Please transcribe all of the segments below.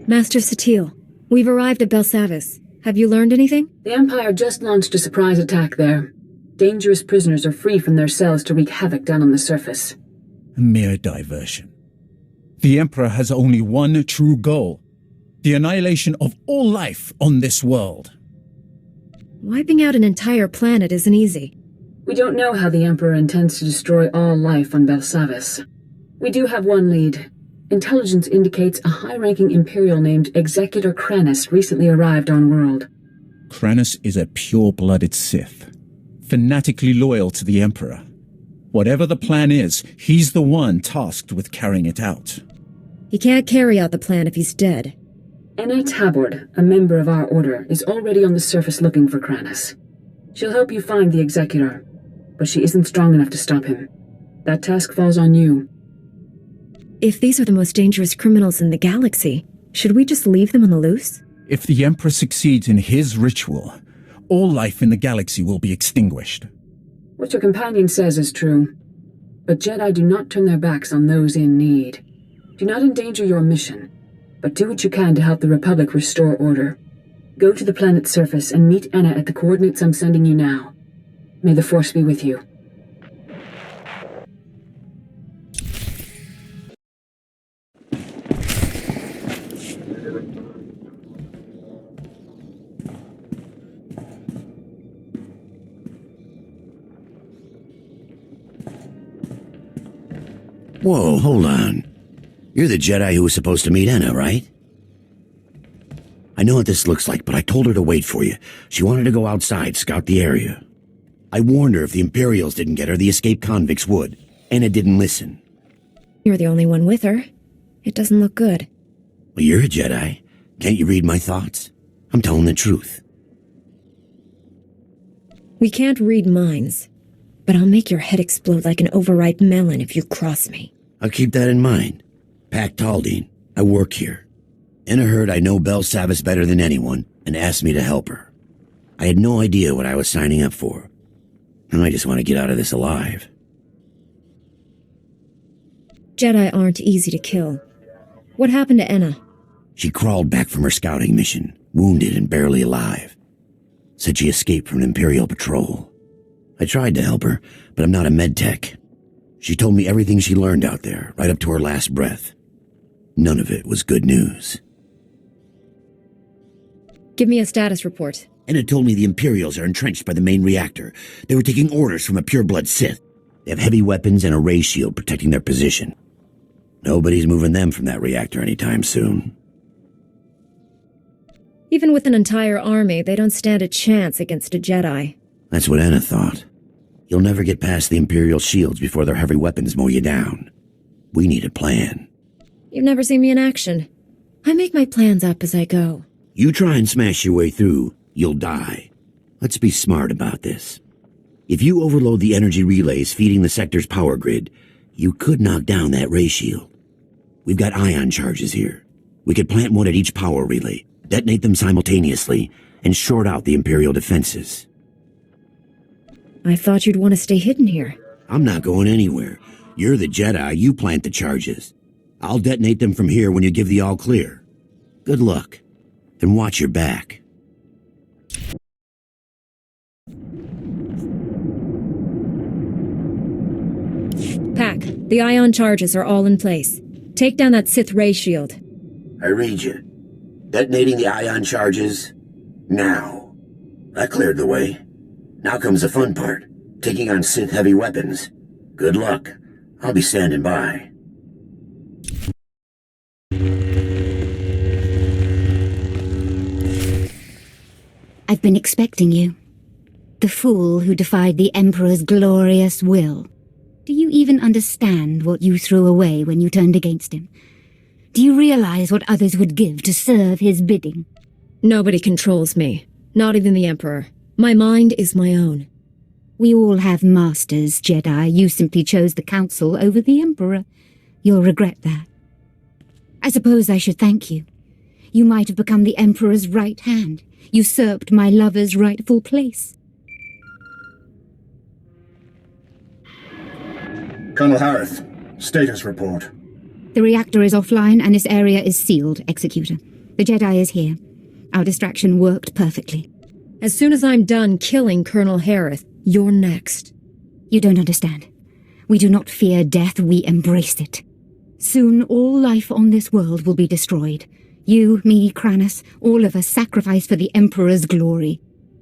Master Satil, we've arrived at Belsavis. Have you learned anything? The Empire just launched a surprise attack there. Dangerous prisoners are free from their cells to wreak havoc down on the surface. A mere diversion. The Emperor has only one true goal: the annihilation of all life on this world. Wiping out an entire planet isn't easy. We don't know how the Emperor intends to destroy all life on Belsavis. We do have one lead. Intelligence indicates a high-ranking Imperial named Executor Kranis recently arrived on world. Kranis is a pure-blooded Sith, fanatically loyal to the Emperor. Whatever the plan is, he's the one tasked with carrying it out. He can't carry out the plan if he's dead. Enna Tabord, a member of our order, is already on the surface looking for Kranis. She'll help you find the Executor, but she isn't strong enough to stop him. That task falls on you. If these are the most dangerous criminals in the galaxy, should we just leave them on the loose? If the Emperor succeeds in his ritual, all life in the galaxy will be extinguished. What your companion says is true, but Jedi do not turn their backs on those in need. Do not endanger your mission, but do what you can to help the Republic restore order. Go to the planet's surface and meet Enna at the coordinates I'm sending you now. May the Force be with you. Whoa, hold on. You're the Jedi who was supposed to meet Enna, right? I know what this looks like, but I told her to wait for you. She wanted to go outside, scout the area. I warned her if the Imperials didn't get her, the escaped convicts would. Enna didn't listen. You're the only one with her. It doesn't look good. Well, you're a Jedi. Can't you read my thoughts? I'm telling the truth. We can't read minds, but I'll make your head explode like an overripe melon if you cross me. I'll keep that in mind. Pac Taldine, I work here. Enna heard I know Belsavis better than anyone and asked me to help her. I had no idea what I was signing up for. I just want to get out of this alive. Jedi aren't easy to kill. What happened to Enna? She crawled back from her scouting mission, wounded and barely alive. Said she escaped from an Imperial patrol. I tried to help her, but I'm not a medtech. She told me everything she learned out there, right up to her last breath. None of it was good news. Give me a status report. Enna told me the Imperials are entrenched by the main reactor. They were taking orders from a pure-blood Sith. They have heavy weapons and a ray shield protecting their position. Nobody's moving them from that reactor anytime soon. Even with an entire army, they don't stand a chance against a Jedi. That's what Enna thought. You'll never get past the Imperial shields before their heavy weapons mow you down. We need a plan. You've never seen me in action. I make my plans up as I go. You try and smash your way through, you'll die. Let's be smart about this. If you overload the energy relays feeding the sector's power grid, you could knock down that ray shield. We've got ion charges here. We could plant one at each power relay, detonate them simultaneously, and short out the Imperial defenses. I thought you'd want to stay hidden here. I'm not going anywhere. You're the Jedi, you plant the charges. I'll detonate them from here when you give the all-clear. Good luck, and watch your back. Pac, the ion charges are all in place. Take down that Sith ray shield. I read you. Detonating the ion charges now. That cleared the way. Now comes the fun part, taking on Sith heavy weapons. Good luck. I'll be standing by. I've been expecting you. The fool who defied the Emperor's glorious will. Do you even understand what you threw away when you turned against him? Do you realize what others would give to serve his bidding? Nobody controls me. Not even the Emperor. My mind is my own. We all have masters, Jedi. You simply chose the Council over the Emperor. You'll regret that. I suppose I should thank you. You might have become the Emperor's right hand, usurped my lover's rightful place. Colonel Harith, status report. The reactor is offline and this area is sealed, Executor. The Jedi is here. Our distraction worked perfectly. As soon as I'm done killing Colonel Harith, you're next. You don't understand. We do not fear death, we embrace it. Soon all life on this world will be destroyed. You, me, Kranos, all of us sacrificed for the Emperor's glory.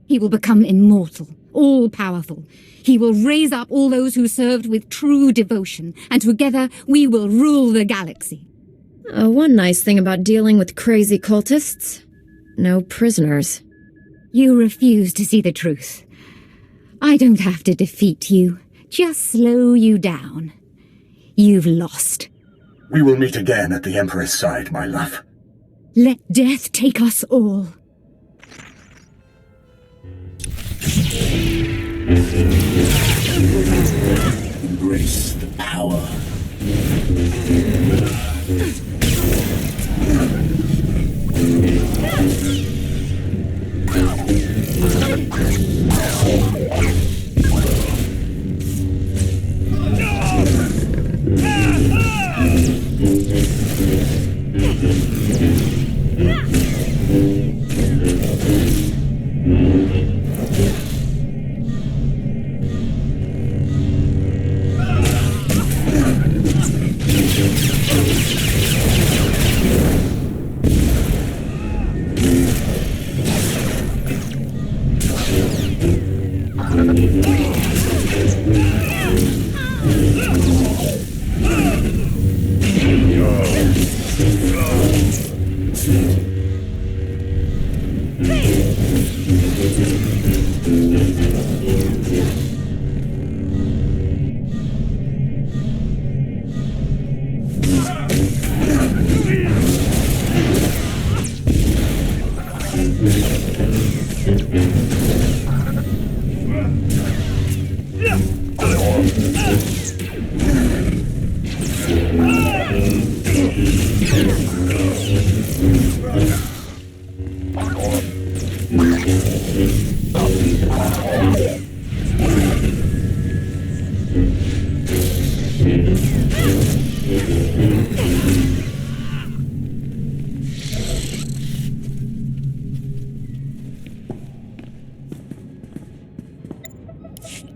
He will become immortal, all-powerful. He will raise up all those who served with true devotion, and together we will rule the galaxy. One nice thing about dealing with crazy cultists: no prisoners. You refuse to see the truth. I don't have to defeat you, just slow you down. You've lost. We will meet again at the Emperor's side, my love. Let death take us all. Embrace the power.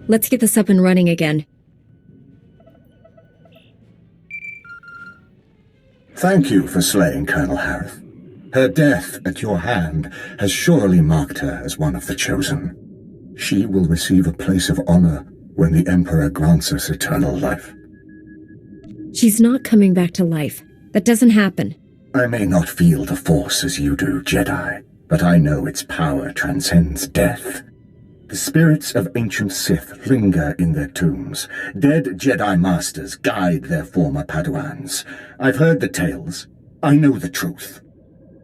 Let's get this up and running again. Thank you for slaying Colonel Harith. Her death at your hand has surely marked her as one of the chosen. She will receive a place of honor when the Emperor grants us eternal life. She's not coming back to life. That doesn't happen. I may not feel the Force as you do, Jedi, but I know its power transcends death. The spirits of ancient Sith linger in their tombs. Dead Jedi Masters guide their former Padawans. I've heard the tales. I know the truth.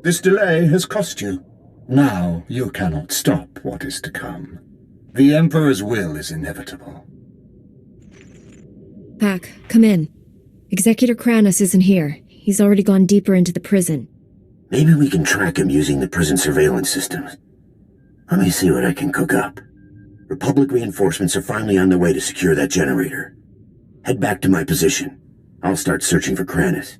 This delay has cost you. Now you cannot stop what is to come. The Emperor's will is inevitable. Pac, come in. Executor Kranos isn't here. He's already gone deeper into the prison. Maybe we can track him using the prison surveillance systems. Let me see what I can cook up. Republic reinforcements are finally on their way to secure that generator. Head back to my position. I'll start searching for Kranos.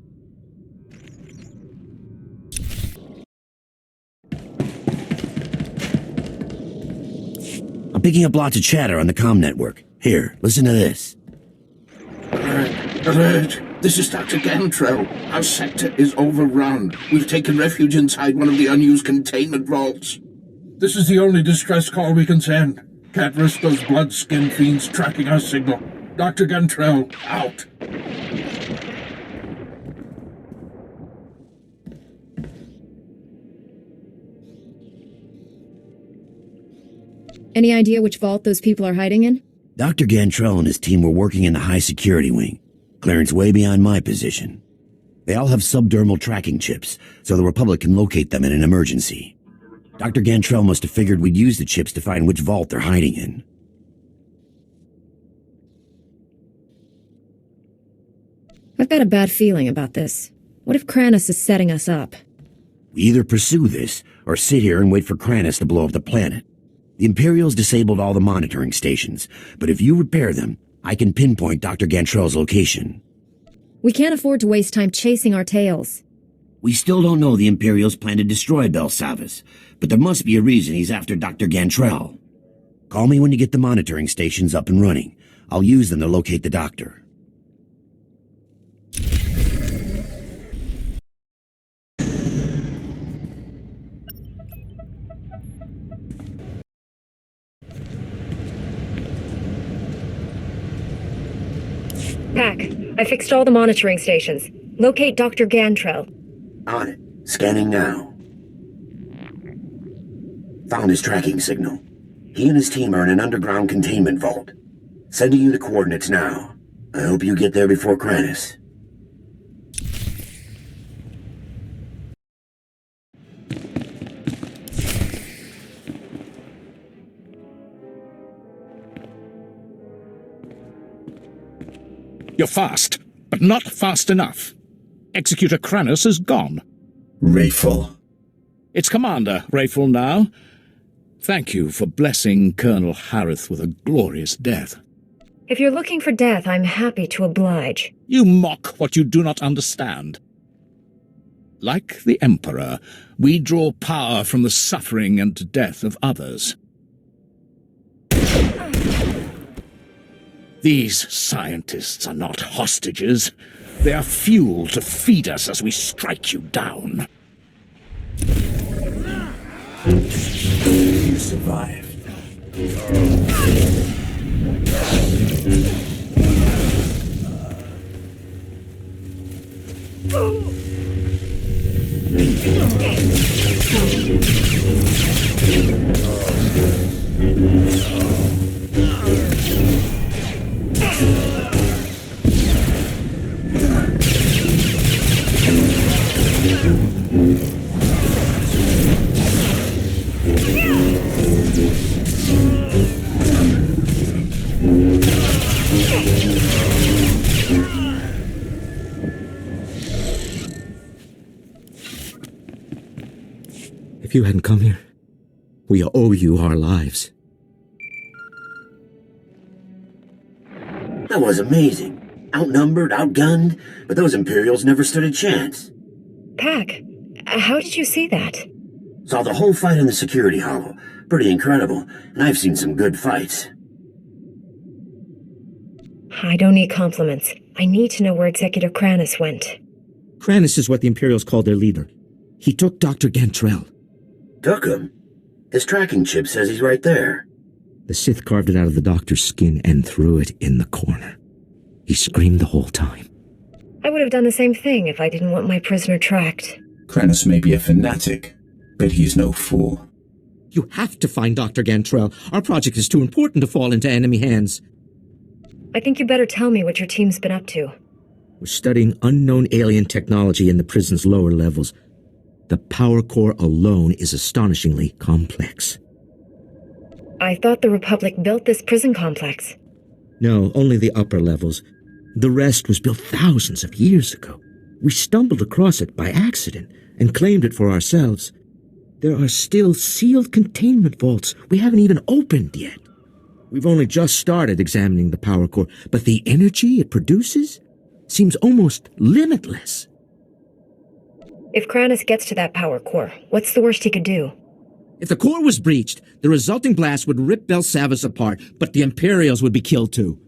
I'm picking up lots of chatter on the comm network. Here, listen to this. Alert! This is Dr. Gantrell. Our sector is overrun. We've taken refuge inside one of the unused containment vaults. This is the only distress call we can send. Can't risk those blood-skin fiends tracking our signal. Dr. Gantrell, out. Any idea which vault those people are hiding in? Dr. Gantrell and his team were working in the high-security wing. Clearance way beyond my position. They all have subdermal tracking chips, so the Republic can locate them in an emergency. Dr. Gantrell must have figured we'd use the chips to find which vault they're hiding in. I've got a bad feeling about this. What if Kranos is setting us up? We either pursue this, or sit here and wait for Kranos to blow up the planet. The Imperials disabled all the monitoring stations, but if you repair them, I can pinpoint Dr. Gantrell's location. We can't afford to waste time chasing our tails. We still don't know the Imperials plan to destroy Belsavis, but there must be a reason he's after Dr. Gantrell. Call me when you get the monitoring stations up and running. I'll use them to locate the doctor. Pack, I fixed all the monitoring stations. Locate Dr. Gantrell. On it. Scanning now. Found his tracking signal. He and his team are in an underground containment vault. Sending you the coordinates now. I hope you get there before Kranis. You're fast, but not fast enough. Executor Kranis is gone. Rayful. It's Commander Rayful now. Thank you for blessing Colonel Harith with a glorious death. If you're looking for death, I'm happy to oblige. You mock what you do not understand. Like the Emperor, we draw power from the suffering and death of others. These scientists are not hostages. They are fuel to feed us as we strike you down. You survived. If you hadn't come here, we owe you our lives. That was amazing. Outnumbered, outgunned, but those Imperials never stood a chance. Pack, how did you see that? Saw the whole fight in the security hollow. Pretty incredible, and I've seen some good fights. I don't need compliments. I need to know where Executive Kranis went. Kranis is what the Imperials call their leader. He took Dr. Gantrell. Took him? His tracking chip says he's right there. The Sith carved it out of the doctor's skin and threw it in the corner. He screamed the whole time. I would have done the same thing if I didn't want my prisoner tracked. Kranis may be a fanatic, but he's no fool. You have to find Dr. Gantrell. Our project is too important to fall into enemy hands. I think you better tell me what your team's been up to. We're studying unknown alien technology in the prison's lower levels. The power core alone is astonishingly complex. I thought the Republic built this prison complex. No, only the upper levels. The rest was built thousands of years ago. We stumbled across it by accident and claimed it for ourselves. There are still sealed containment vaults we haven't even opened yet. We've only just started examining the power core, but the energy it produces seems almost limitless. If Kranis gets to that power core, what's the worst he could do? If the core was breached, the resulting blast would rip Belsavis apart, but the Imperials would be killed too.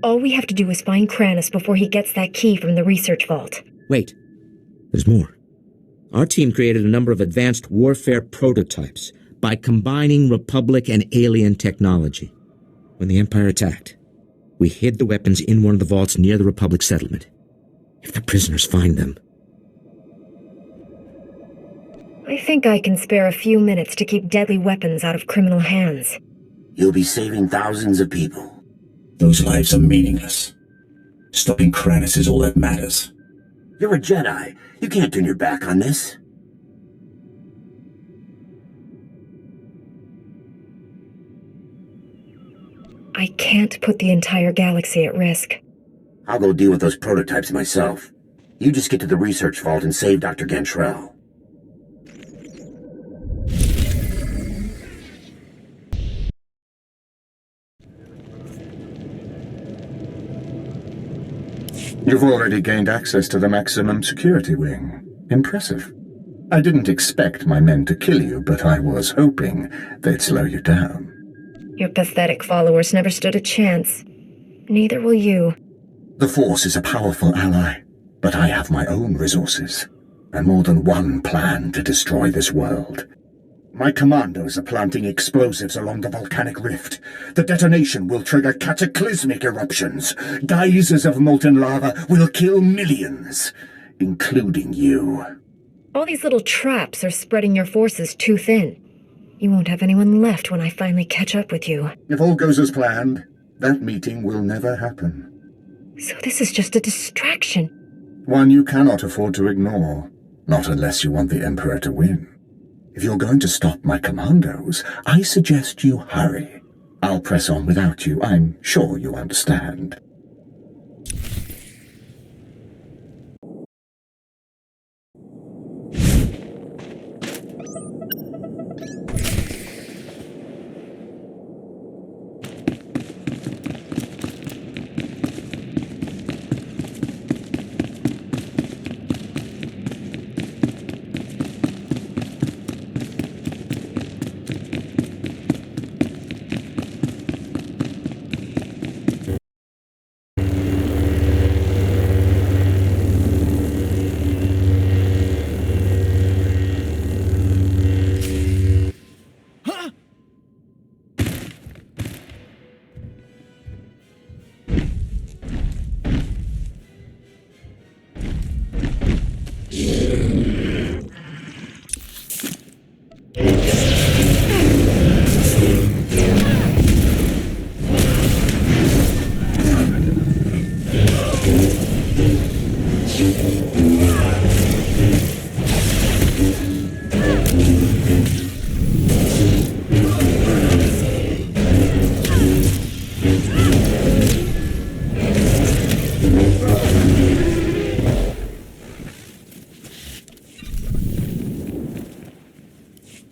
All we have to do is find Kranis before he gets that key from the research vault. Wait, there's more. Our team created a number of advanced warfare prototypes by combining Republic and alien technology. When the Empire attacked, we hid the weapons in one of the vaults near the Republic settlement. If the prisoners find them... I think I can spare a few minutes to keep deadly weapons out of criminal hands. You'll be saving thousands of people. Those lives are meaningless. Stopping Kranis is all that matters. You're a Jedi. You can't turn your back on this. I can't put the entire galaxy at risk. I'll go deal with those prototypes myself. You just get to the research vault and save Dr. Gantrell. You've already gained access to the maximum security wing. Impressive. I didn't expect my men to kill you, but I was hoping they'd slow you down. Your pathetic followers never stood a chance. Neither will you. The Force is a powerful ally, but I have my own resources, and more than one plan to destroy this world. My commandos are planting explosives along the volcanic rift. The detonation will trigger cataclysmic eruptions. Geysers of molten lava will kill millions, including you. All these little traps are spreading your forces too thin. You won't have anyone left when I finally catch up with you. If all goes as planned, that meeting will never happen. So this is just a distraction. One you cannot afford to ignore, not unless you want the Emperor to win. If you're going to stop my commandos, I suggest you hurry. I'll press on without you. I'm sure you understand.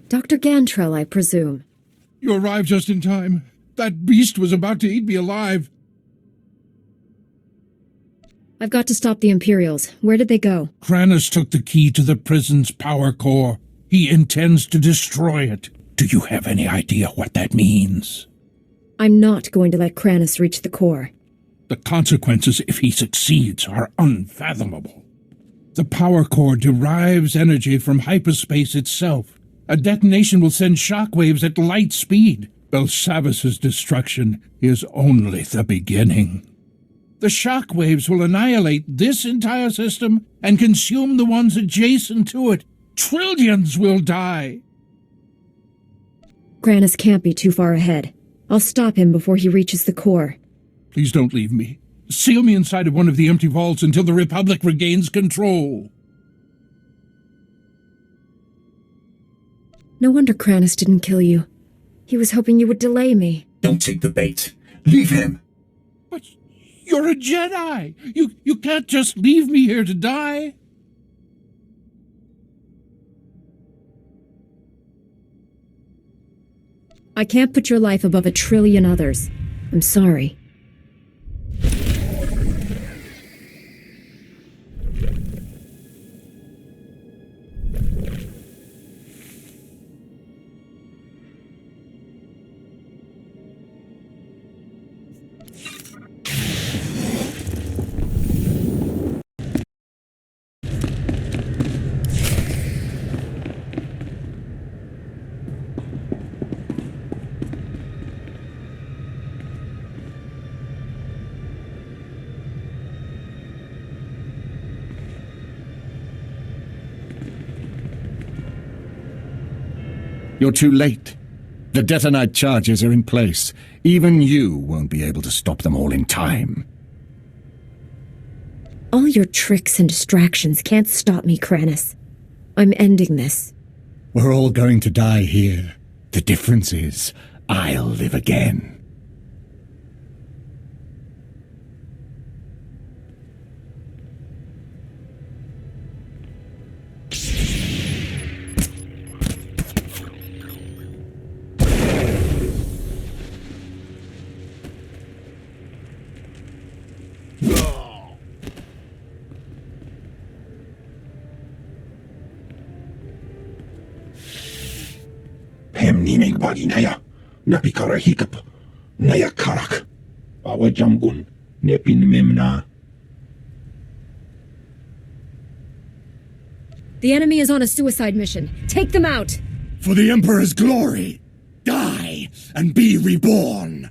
Dr. Gantrell, I presume. You arrived just in time. That beast was about to eat me alive. I've got to stop the Imperials. Where did they go? Kranis took the key to the prison's power core. He intends to destroy it. Do you have any idea what that means? I'm not going to let Kranis reach the core. The consequences if he succeeds are unfathomable. The power core derives energy from hyperspace itself. A detonation will send shockwaves at light speed. Belsavis's destruction is only the beginning. The shockwaves will annihilate this entire system and consume the ones adjacent to it. Trillions will die. Kranis can't be too far ahead. I'll stop him before he reaches the core. Please don't leave me. Seal me inside of one of the empty vaults until the Republic regains control. No wonder Kranis didn't kill you. He was hoping you would delay me. Don't take the bait. Leave him. But you're a Jedi. You can't just leave me here to die. I can't put your life above 1 trillion others. I'm sorry. You're too late. The detonite charges are in place. Even you won't be able to stop them all in time. All your tricks and distractions can't stop me, Kranis. I'm ending this. We're all going to die here. The difference is, I'll live again. nimeg bagi naya, napikara hiccup, naya karak. Bawa jamgun, nepin memna. The enemy is on a suicide mission. Take them out! For the Emperor's glory, die and be reborn!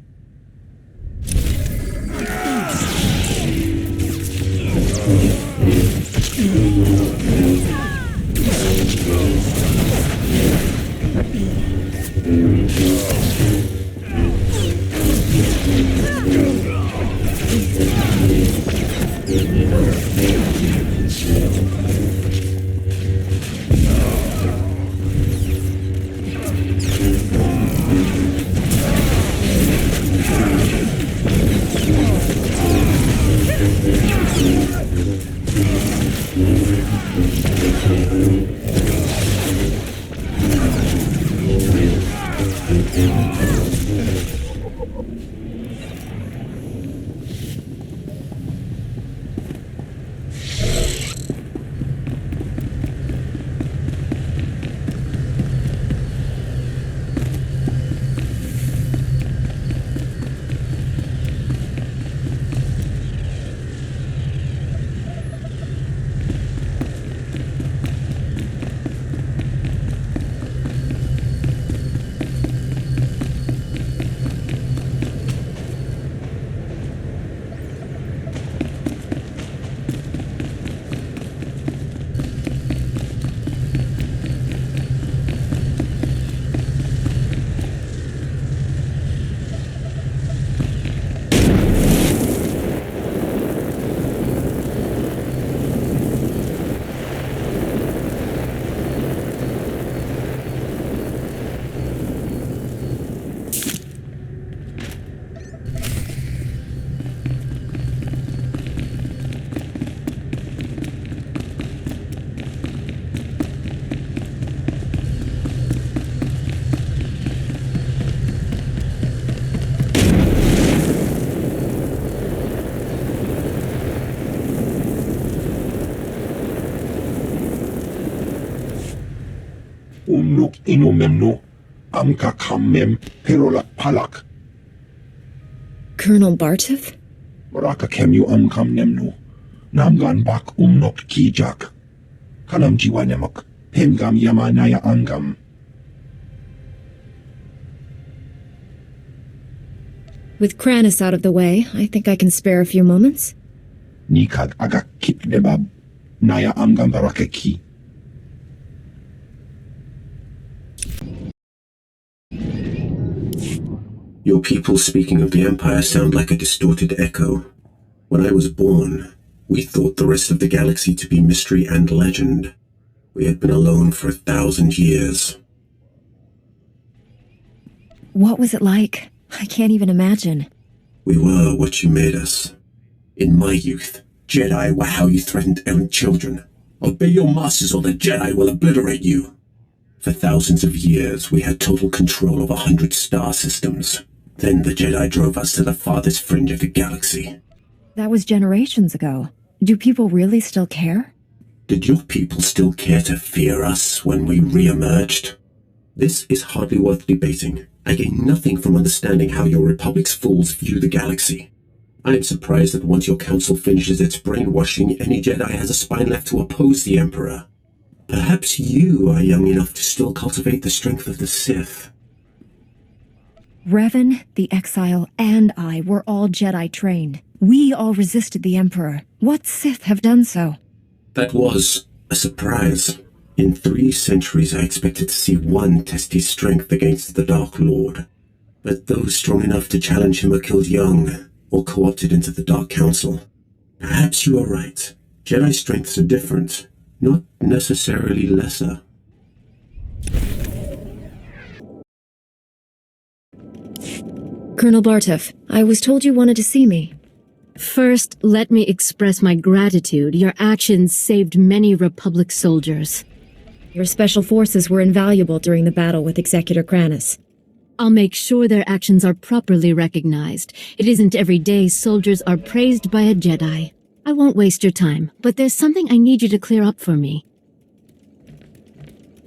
Umnuk inumemnu, amka kammem, perolak palak. Colonel Bartov? Moraka kemu amkam nemnu, namgan bak umnok kijak. Kanam jiwanemak, pemgam yamanaya angam. With Kranis out of the way, I think I can spare a few moments. Nikag agak kip nebab, naya angam barakeki. Your people speaking of the Empire sound like a distorted echo. When I was born, we thought the rest of the galaxy to be mystery and legend. We had been alone for 1,000 years. What was it like? I can't even imagine. We were what you made us. In my youth, Jedi were how you threatened errant children. Obey your masters or the Jedi will obliterate you. For thousands of years, we had total control of 100 star systems. Then the Jedi drove us to the farthest fringe of the galaxy. That was generations ago. Do people really still care? Did your people still care to fear us when we re-emerged? This is hardly worth debating. I gain nothing from understanding how your Republic's fools view the galaxy. I am surprised that once your council finishes its brainwashing, any Jedi has a spine left to oppose the Emperor. Perhaps you are young enough to still cultivate the strength of the Sith. Revan, the Exile, and I were all Jedi trained. We all resisted the Emperor. What Sith have done so? That was a surprise. In 3 centuries I expected to see one test his strength against the Dark Lord. But those strong enough to challenge him are killed young, or co-opted into the Dark Council. Perhaps you are right. Jedi strengths are different, not necessarily lesser. Colonel Bartov, I was told you wanted to see me. First, let me express my gratitude. Your actions saved many Republic soldiers. Your special forces were invaluable during the battle with Executor Kranis. I'll make sure their actions are properly recognized. It isn't every day soldiers are praised by a Jedi. I won't waste your time, but there's something I need you to clear up for me.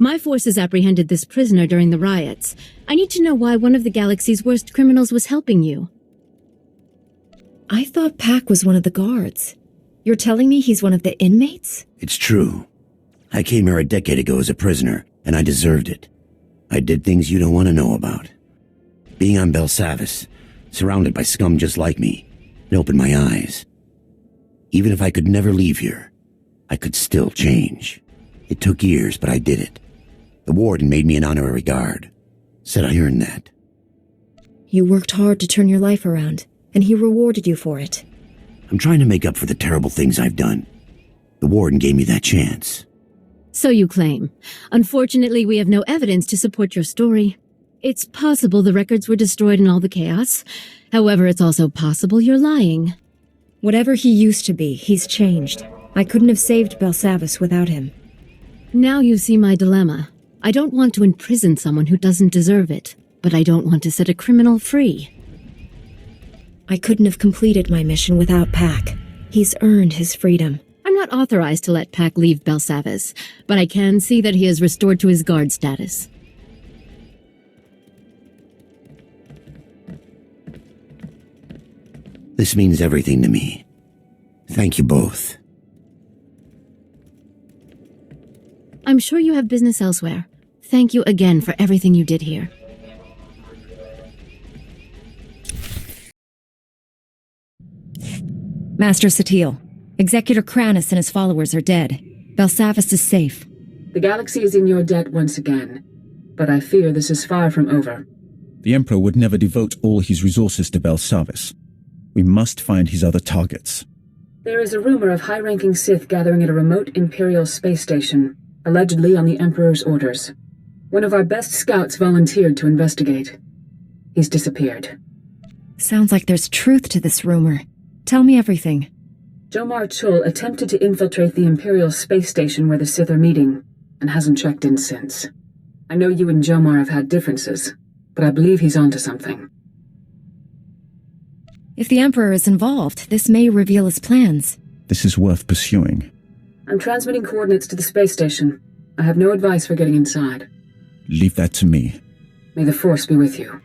My forces apprehended this prisoner during the riots. I need to know why one of the galaxy's worst criminals was helping you. I thought Pac was one of the guards. You're telling me he's one of the inmates? It's true. I came here a decade ago as a prisoner, and I deserved it. I did things you don't want to know about. Being on Belsavis, surrounded by scum just like me, it opened my eyes. Even if I could never leave here, I could still change. It took years, but I did it. The warden made me an honorary guard. Said I earned that. You worked hard to turn your life around, and he rewarded you for it. I'm trying to make up for the terrible things I've done. The warden gave me that chance. So you claim. Unfortunately, we have no evidence to support your story. It's possible the records were destroyed in all the chaos. However, it's also possible you're lying. Whatever he used to be, he's changed. I couldn't have saved Belsavis without him. Now you see my dilemma. I don't want to imprison someone who doesn't deserve it, but I don't want to set a criminal free. I couldn't have completed my mission without Pac. He's earned his freedom. I'm not authorized to let Pac leave Belsavis, but I can see that he is restored to his guard status. This means everything to me. Thank you both. I'm sure you have business elsewhere. Thank you again for everything you did here. Master Satil, Executor Kranis and his followers are dead. Belsavis is safe. The galaxy is in your debt once again, but I fear this is far from over. The Emperor would never devote all his resources to Belsavis. We must find his other targets. There is a rumor of high-ranking Sith gathering at a remote Imperial space station, allegedly on the Emperor's orders. One of our best scouts volunteered to investigate. He's disappeared. Sounds like there's truth to this rumor. Tell me everything. Jomar Chul attempted to infiltrate the Imperial space station where the Sith are meeting, and hasn't checked in since. I know you and Jomar have had differences, but I believe he's onto something. If the Emperor is involved, this may reveal his plans. This is worth pursuing. I'm transmitting coordinates to the space station. I have no advice for getting inside. Leave that to me. May the Force be with you.